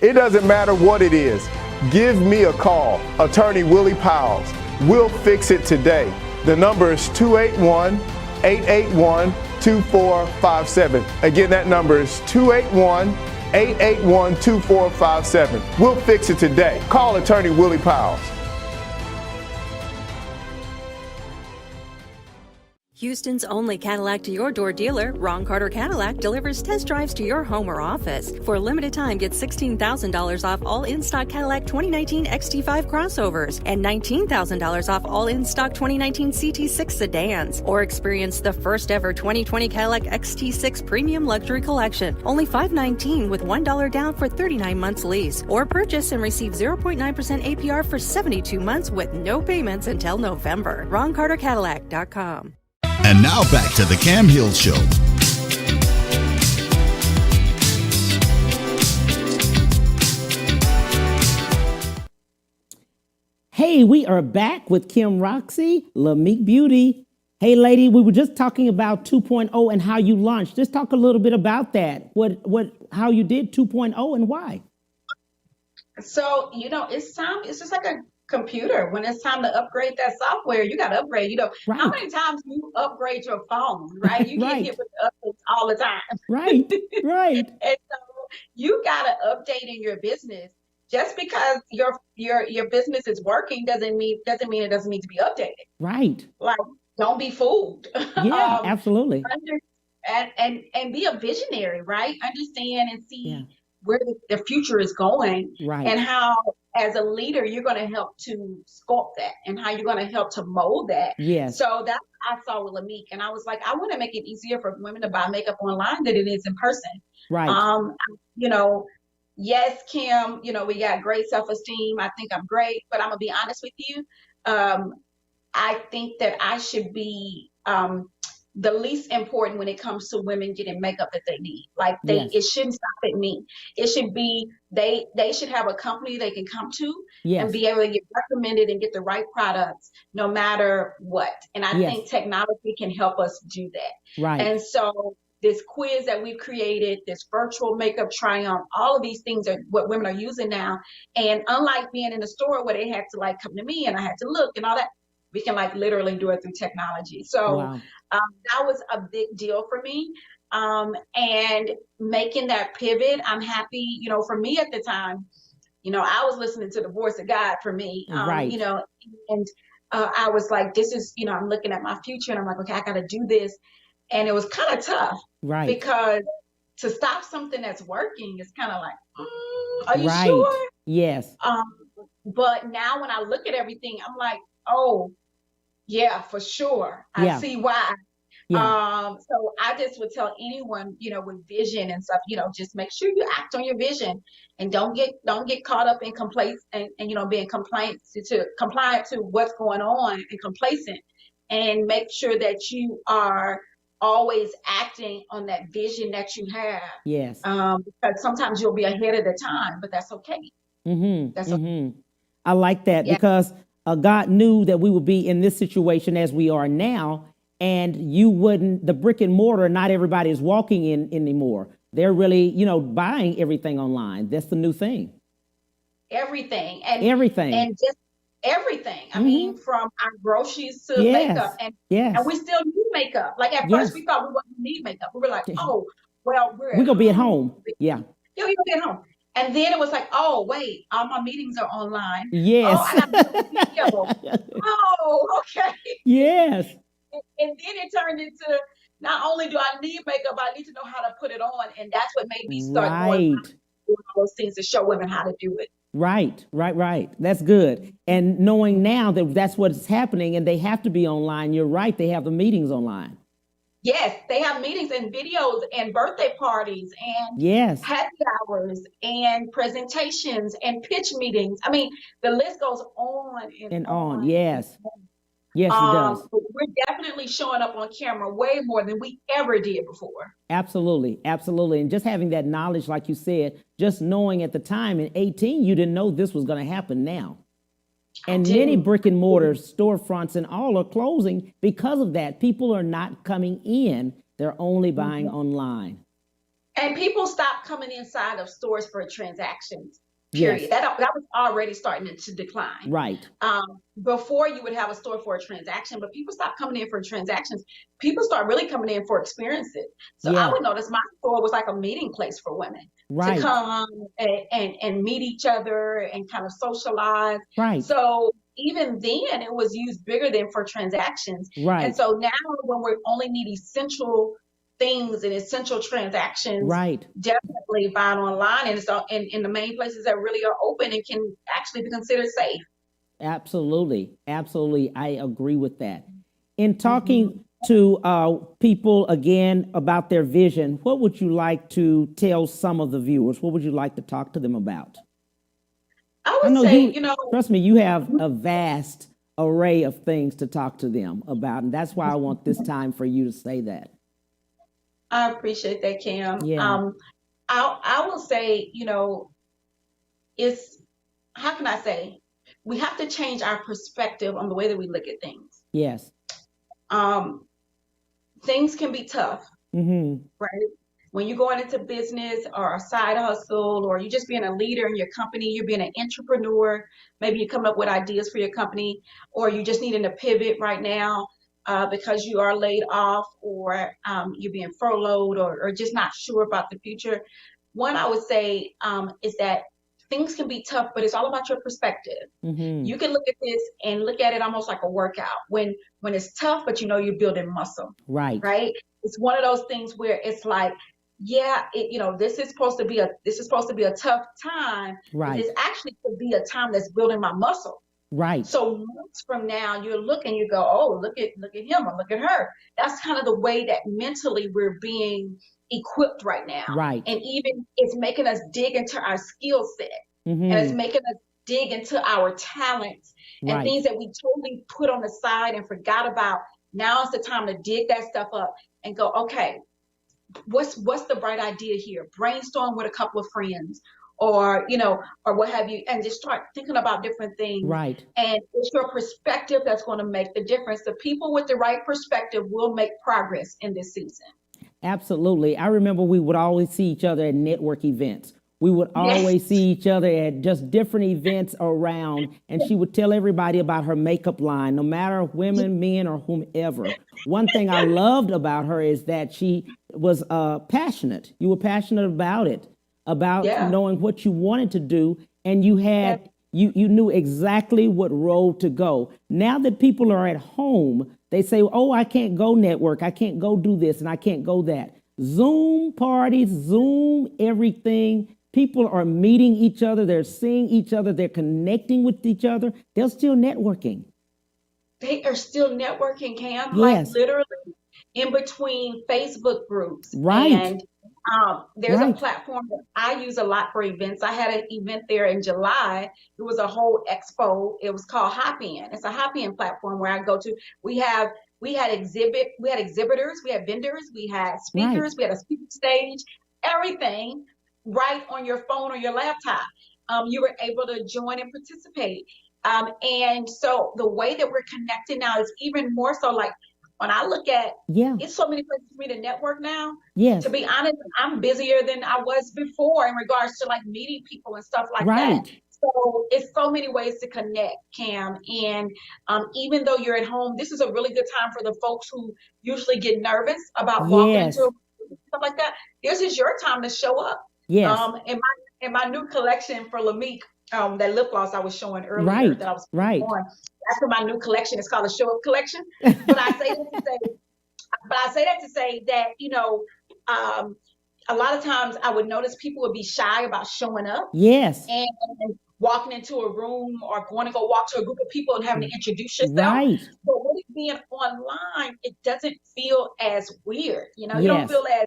It doesn't matter what it is. Give me a call, Attorney Willie Powles. We'll fix it today. The number is 281-881-2457. Again, that number is 281-881-2457. We'll fix it today. Call Attorney Willie Powles. Houston's only Cadillac to your door dealer, Ron Carter Cadillac, delivers test drives to your home or office. For a limited time, get $16,000 off all in-stock Cadillac 2019 XT5 crossovers and $19,000 off all in-stock 2019 CT6 sedans. Or experience the first ever 2020 Cadillac XT6 Premium Luxury Collection, only $519 with $1 down for 39 months lease. Or purchase and receive 0.9% APR for 72 months with no payments until November. RonCarterCadillac.com. And now back to the Cam Hill Show. Hey, we are back with Kim Roxie, Lamik Beauty. Hey, lady, we were just talking about 2.0 and how you launched. Just talk a little bit about that. How you did 2.0 and why. So, it's time. It's just like a computer. When it's time to upgrade that software, you got to upgrade. Right. How many times do you upgrade your phone, right? You get hit with the updates all the time. Right. And so you got to update in your business. Just because your business is working doesn't mean it doesn't need to be updated. Right. Like, don't be fooled. Yeah, absolutely. And be a visionary, right? Understand and see where the future is going, right? And how, as a leader, you're going to help to sculpt that, and how you're going to help to mold that. Yes. So that's what I saw with Lamik, and I was like, I want to make it easier for women to buy makeup online than it is in person. Right. Yes, Kim, we got great self-esteem. I think I'm great, but I'm gonna be honest with you. I think that I should be the least important when it comes to women getting makeup that they need. Like it shouldn't stop at me. It should be they should have a company they can come to and be able to get recommended and get the right products no matter what. And I think technology can help us do that. Right. And so this quiz that we've created, this virtual makeup try-on, all of these things are what women are using now. And unlike being in the store where they had to come to me and I had to look and all that, we can literally do it through technology. So that was a big deal for me. And making that pivot, I'm happy, for me at the time, I was listening to the voice of God for me, right. And I was like, this is, I'm looking at my future and I'm like, okay, I got to do this. And it was kind of tough, right? Because to stop something that's working is kind of like, are you right. sure? Yes. But now when I look at everything, I'm like, oh, yeah, for sure. I see why. Yeah. So I just would tell anyone, with vision and stuff, just make sure you act on your vision and don't get caught up in complaints and being compliant to what's going on and complacent, and make sure that you are always acting on that vision that you have. Yes. Because sometimes you'll be ahead of the time, but that's okay. Mm-hmm. That's okay. I like that because God knew that we would be in this situation as we are now, and the brick and mortar, not everybody is walking in anymore. They're really, buying everything online. That's the new thing. Everything. And just everything. I mean, from our groceries to makeup. And we still need makeup. Like at first we thought we wouldn't need makeup. We were like, oh, well, we're going to be at home. Yeah. We're going to be at home. And then it was like, oh, wait, all my meetings are online. Yes. Oh, I got to do a video. Oh, okay. Yes. And then it turned into, not only do I need makeup, I need to know how to put it on. And that's what made me start doing Right. all those things to show women how to do it. Right. That's good. And knowing now that that's what's happening and they have to be online, you're right, they have the meetings online. Yes, they have meetings and videos and birthday parties and Yes. happy hours and presentations and pitch meetings. I mean, the list goes on And on. Yes. Yes, it does. But we're definitely showing up on camera way more than we ever did before. Absolutely. And just having that knowledge, like you said, just knowing at the time in 18, you didn't know this was going to happen now. And many brick and mortar storefronts and all are closing because of that. People are not coming in. They're only buying online. And people stopped coming inside of stores for transactions. Period. Yes. That was already starting to decline. Right. Before you would have a store for a transaction, but people stopped coming in for transactions. People start really coming in for experiences. So I would notice my store was like a meeting place for women to come and meet each other and kind of socialize. Right. So even then it was used bigger than for transactions. Right. And so now when we only need essential things and essential transactions, right, definitely buying online, and so in the main places that really are open and can actually be considered safe. Absolutely. I agree with that. In talking to people again about their vision, what would you like to tell some of the viewers? What would you like to talk to them about? I would say, trust me, you have a vast array of things to talk to them about, and that's why I want this time for you to say that. I appreciate that, Kim. Yeah. I will say, it's, how can I say, we have to change our perspective on the way that we look at things. Yes. Things can be tough, right? When you're going into business or a side hustle, or you're just being a leader in your company, you're being an entrepreneur, maybe you come up with ideas for your company, or you just needing to pivot right now. Because you are laid off, or you're being furloughed, or just not sure about the future. One, I would say, is that things can be tough, but it's all about your perspective. You can look at this and look at it almost like a workout. When it's tough, but you're building muscle. Right. Right. It's one of those things where it's like, this is supposed to be a tough time. Right. But it's actually to be a time that's building my muscle. Right. So months from now, you look and you go, oh, look at him or look at her. That's kind of the way that mentally we're being equipped right now. Right. And even it's making us dig into our skill set, and it's making us dig into our talents and things that we totally put on the side and forgot about. Now is the time to dig that stuff up and go, okay, what's the bright idea here? Brainstorm with a couple of friends. Or what have you, and just start thinking about different things. Right. And it's your perspective that's going to make the difference. The people with the right perspective will make progress in this season. Absolutely. I remember we would always see each other at network events. We would always see each other at just different events around, and she would tell everybody about her makeup line, no matter women, men, or whomever. One thing I loved about her is that she was passionate. You were passionate about it. About knowing what you wanted to do, and you had you knew exactly what road to go. Now that people are at home, they say, oh, I can't go network, I can't go do this, and I can't go that. Zoom parties, Zoom everything. People are meeting each other, they're seeing each other, they're connecting with each other. They're still networking. They are still networking, Cam. Yes. Like literally in between Facebook groups. Right. And there's a platform that I use a lot for events. I had an event there in July. It was a whole expo. It was called Hop In. It's a Hop In platform where I go to. We had exhibitors, we had vendors, we had speakers, we had a speaker stage, everything right on your phone or your laptop. You were able to join and participate. And so the way that we're connected now is even more so. Like when I look at, it's so many places for me to network now. Yes. To be honest, I'm busier than I was before in regards to like meeting people and stuff like that. So it's so many ways to connect, Cam. And even though you're at home, this is a really good time for the folks who usually get nervous about walking into stuff like that. This is your time to show up. Yes. And in my new collection for Lamik, that lip gloss I was showing earlier that I was on. That's for my new collection. It's called a show up collection. But I say that to say that, you know, a lot of times I would notice people would be shy about showing up. Yes. And walking into a room or going to go walk to a group of people and having to introduce yourself. Right. But with it being online, it doesn't feel as weird. You know, you don't feel as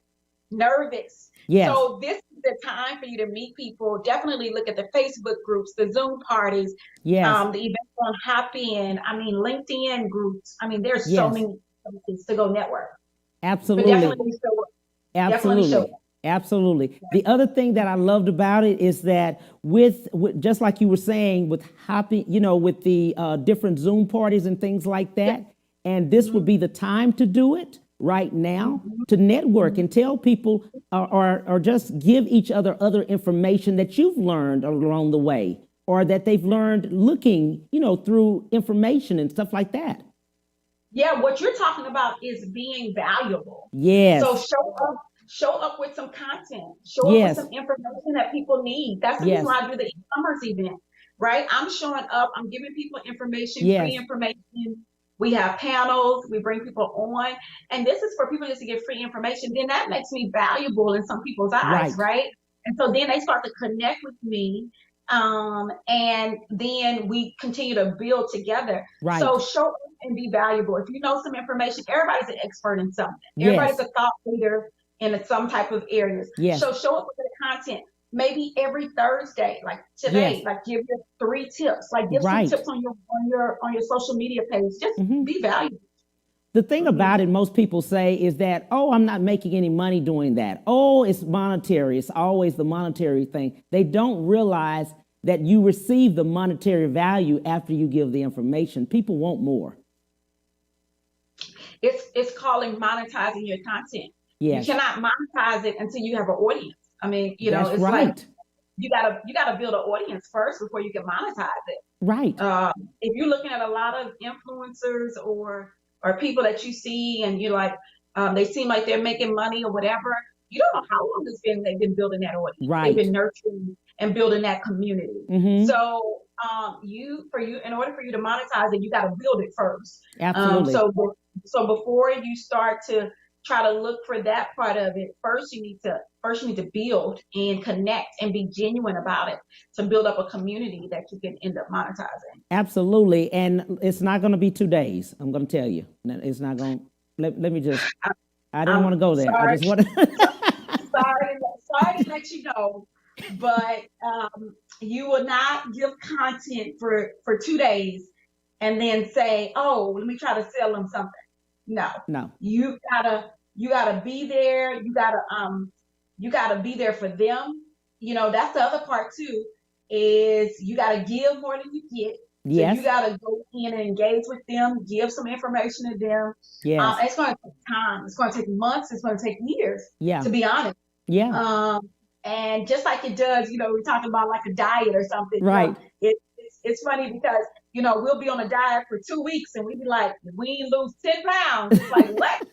nervous. Yes. So this is the time for you to meet people. Definitely look at the Facebook groups, the Zoom parties, the events on Happy, I mean, LinkedIn groups. I mean, there's so many places to go network. Absolutely. But definitely show up. Absolutely. Definitely show up. Absolutely. The other thing that I loved about it is that with just like you were saying, with Happy, you know, with the different Zoom parties and things like that, and this would be the time to do it right now, to network and tell people or just give each other information that you've learned along the way or that they've learned looking, you know, through information and stuff like that. Yeah, what you're talking about is being valuable. Yes. So show up with some content. Show up with some information that people need. That's the reason why I do the e-commerce event, right? I'm showing up. I'm giving people information, free information. We have panels. We bring people on. And this is for people just to get free information. Then that makes me valuable in some people's eyes, right? And so then they start to connect with me. And then we continue to build together. Right. So show up and be valuable. If you know some information, everybody's an expert in something. Everybody's a thought leader in some type of areas. So show up with the content. Maybe every Thursday, like today, like give your 3 tips. Like give some tips on your social media page. Just be valuable. The thing about it, most people say is that, oh, I'm not making any money doing that. Oh, it's monetary. It's always the monetary thing. They don't realize that you receive the monetary value after you give the information. People want more. It's calling monetizing your content. Yes. You cannot monetize it until you have an audience. I mean, you know, it's like you gotta build an audience first before you can monetize it. Right. If you're looking at a lot of influencers or people that you see and you're like, they seem like they're making money or whatever, you don't know how long they've been building that audience. Right. They've been nurturing and building that community. Mm-hmm. So in order for you to monetize it, you got to build it first. Absolutely. So before you start to try to look for that part of it, first you need to build and connect and be genuine about it to build up a community that you can end up monetizing. Absolutely. And it's not going to be 2 days. I'm going to tell you. It's not going to, let me just, I didn't want to go there. Sorry. I just want to. sorry to let you know, but you will not give content for 2 days and then say, oh, let me try to sell them something. No. You gotta be there. You gotta be there for them. You know, that's the other part too, is you gotta give more than you get. Yes. So you gotta go in and engage with them, give some information to them. Yes. It's gonna take time. It's gonna take months. It's gonna take years. Yeah. To be honest. Yeah. And just like it does, you know, we're talking about like a diet or something. Right. You know, it's funny because, you know, we'll be on a diet for 2 weeks and we be like, we ain't lose 10 pounds. It's like, what?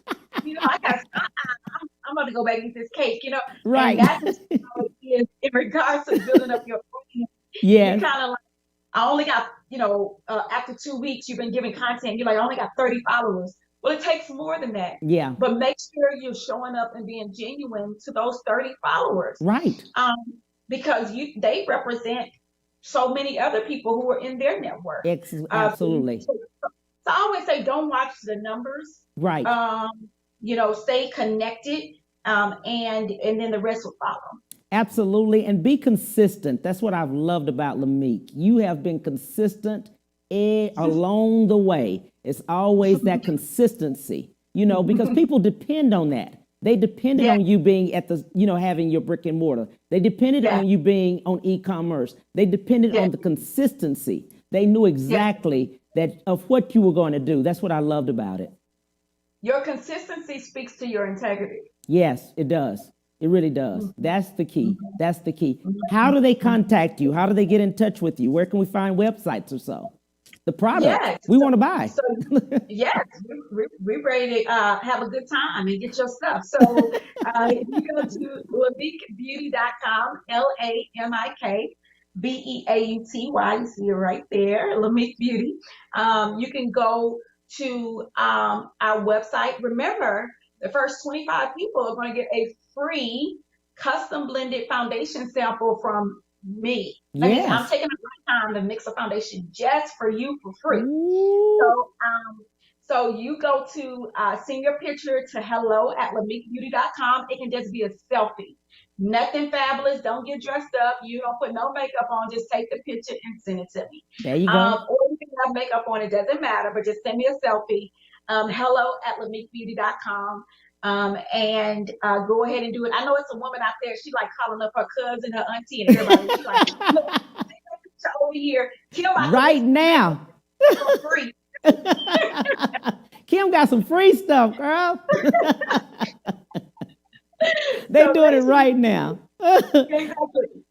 You know, I'm about to go back and eat this cake, you know? Right. And that's how it is in regards to building up your audience. Yeah. You're kind of like, I only got, you know, after 2 weeks, you've been giving content. You're like, I only got 30 followers. Well, it takes more than that. Yeah. But make sure you're showing up and being genuine to those 30 followers. Right. Because they represent so many other people who are in their network. Absolutely. So I always say, don't watch the numbers. Right. You know, stay connected, and then the rest will follow. Absolutely. And be consistent. That's what I've loved about Lamik. You have been consistent along the way. It's always that consistency, you know, because people depend on that. They depended on you being at the, you know, having your brick and mortar. They depended on you being on e-commerce. They depended on the consistency. They knew exactly that of what you were going to do. That's what I loved about it. Your consistency speaks to your integrity. Yes, it does. It really does. That's the key. That's the key. How do they contact you? How do they get in touch with you? Where can we find websites or so? The product we want to buy. So, yes, we're ready to have a good time and get your stuff. So You go to lamikbeauty.com, LAMIKBEAUTY. You see it right there, Lamik Beauty. You can go to our website. Remember, the first 25 people are going to get a free custom blended foundation sample from me. That means I'm taking my time to mix a foundation just for you for free. So you go to send your picture to hello@lamikbeauty.com. It can just be a selfie. Nothing fabulous. Don't get dressed up. You don't put no makeup on. Just take the picture and send it to me. There you go. Or you can have makeup on. It doesn't matter, but just send me a selfie. Hello@lamikbeauty.com. And go ahead and do it. I know it's a woman out there. She like calling up her cousin, her auntie, and everybody. She's like, look, over here. Kim, right now. For free. Kim got some free stuff, girl. They doing it right now. Exactly.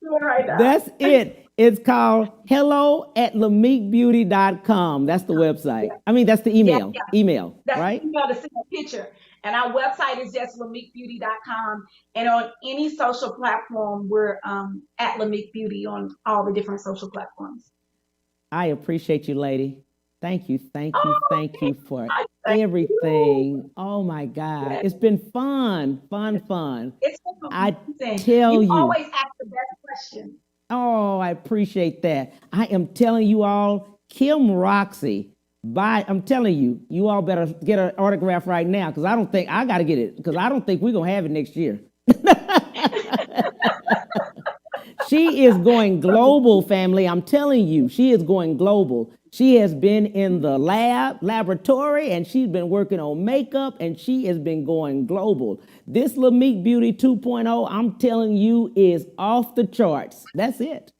Doing it right now. That's it. It's called hello@lamikbeauty.com. That's the website. I mean, that's the email. Email, that's right? The email to send a picture. And our website is just lamikbeauty.com. And on any social platform, we're at Lamik Beauty on all the different social platforms. I appreciate you, lady. Thank you for everything. Oh my God. Yes. It's been fun. It's been I tell you. You always ask the best question. Oh, I appreciate that. I am telling you all, Kim Roxie, I'm telling you, you all better get an autograph right now, because I got to get it, because I don't think we're going to have it next year. She is going global, family. I'm telling you, she is going global. She has been in the laboratory, and she's been working on makeup, and she has been going global. This Lamik Beauty 2.0, I'm telling you, is off the charts. That's it.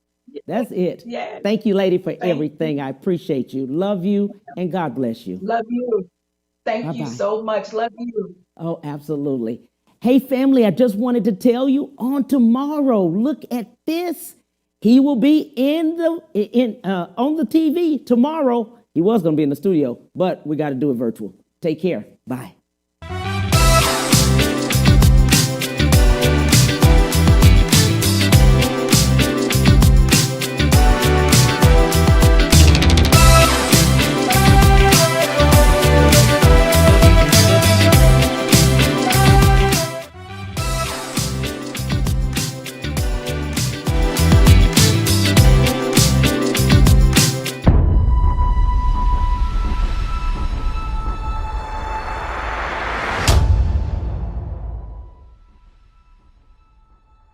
That's it. Yes. Thank you, lady, for everything. I appreciate you. Love you, and God bless you. Love you. Thank Bye-bye. you so much. Love you. Oh, absolutely. Hey, family, I just wanted to tell you, on tomorrow, look at this. He will be on the TV tomorrow. He was going to be in the studio, but we got to do it virtual. Take care. Bye.